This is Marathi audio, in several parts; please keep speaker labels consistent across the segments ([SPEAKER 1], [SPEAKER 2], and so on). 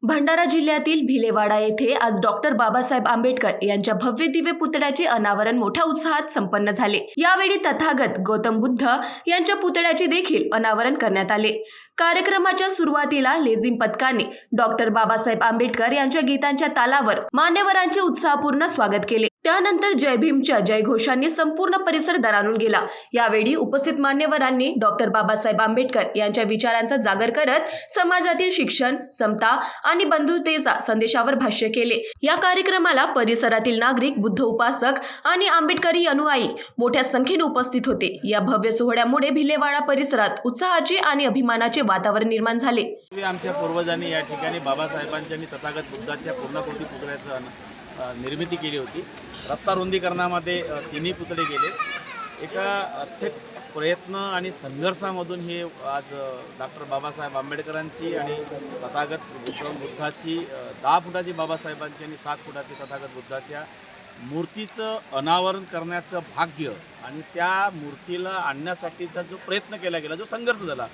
[SPEAKER 1] भंडारा जिल्ह्यातील भिलेवाडा येथे आज डॉक्टर बाबासाहेब आंबेडकर यांच्या भव्य दिव्य पुतळ्याचे अनावरण मोठ्या उत्साहात संपन्न झाले। यावेळी तथागत गौतम बुद्ध यांच्या पुतळ्याचे देखील अनावरण करण्यात आले। कार्यक्रमाच्या सुरुवातीला लेझिम पथकाने डॉक्टर बाबासाहेब आंबेडकर यांच्या गीतांच्या तालावर मान्यवरांचे उत्साहपूर्ण स्वागत केले। त्यानंतर जय भीमच्या जयघोषांनी संपूर्ण परिसर दणाणून गेला। यावेळी उपस्थित मान्यवरांनी डॉक्टर बाबासाहेब आंबेडकर यांच्या विचारांचा जागर करत समाजातील शिक्षण, समता आणि बंधुतेचा संदेशावर भाष्य केले। या कार्यक्रमाला परिसरातील नागरिक, बुद्ध उपासक आणि आंबेडकरी अनुयायी मोठ्या संख्येने उपस्थित होते। या भव्य सोहळ्यामुळे भिलेवाडा परिसरात उत्साहाचे आणि अभिमानाचे वातावरण निर्माण झाले।
[SPEAKER 2] आमच्या पूर्वजांनी या ठिकाणी बाबासाहेबांच्या आणि तथागत बुद्धाच्या पूर्णाकृती पुतळ्याचं निर्मिती केली होती। रस्ता रुंदीकरणामध्ये तिन्ही पुतळे गेले। एका अथक प्रयत्न आणि संघर्षामधून हे आज डॉक्टर बाबासाहेब आंबेडकरांची आणि तथागत बुद्धाची 10 फुटाची बाबासाहेबांची आणि 7 फुटाची तथागत बुद्धाच्या मूर्तीचं अनावरण करण्याचं भाग्य आणि त्या मूर्तीला आणण्यासाठीचा जो प्रयत्न केला गेला, जो संघर्ष झाला,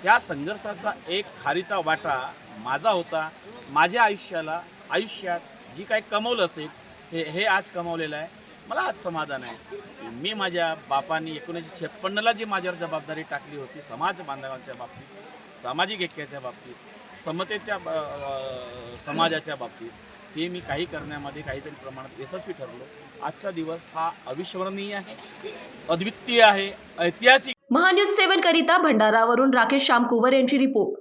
[SPEAKER 2] त्या संघर्षाचा एक खारीचा वाटा माझा होता। माझ्या आयुष्यात जी काही कमवलं असेल हे आज कमवलेलं आहे। मला आज समाधान आहे। मी माझ्या बापांनी 1956ला जी माझ्यावर जबाबदारी टाकली होती, समाज बांधवांच्या बाबतीत, सामाजिक ऐक्याच्या बाबतीत, समतेच्या समाजाच्या बाबतीत, ते मी काही करण्यामध्ये काहीतरी प्रमाणात यशस्वी ठरलो। आजचा दिवस हा अविस्मरणीय आहे, अद्वितीय आहे, ऐतिहासिक।
[SPEAKER 1] महान्यूज 7 करिता भंडारावरून राकेश श्यामकुवर यांची रिपोर्ट।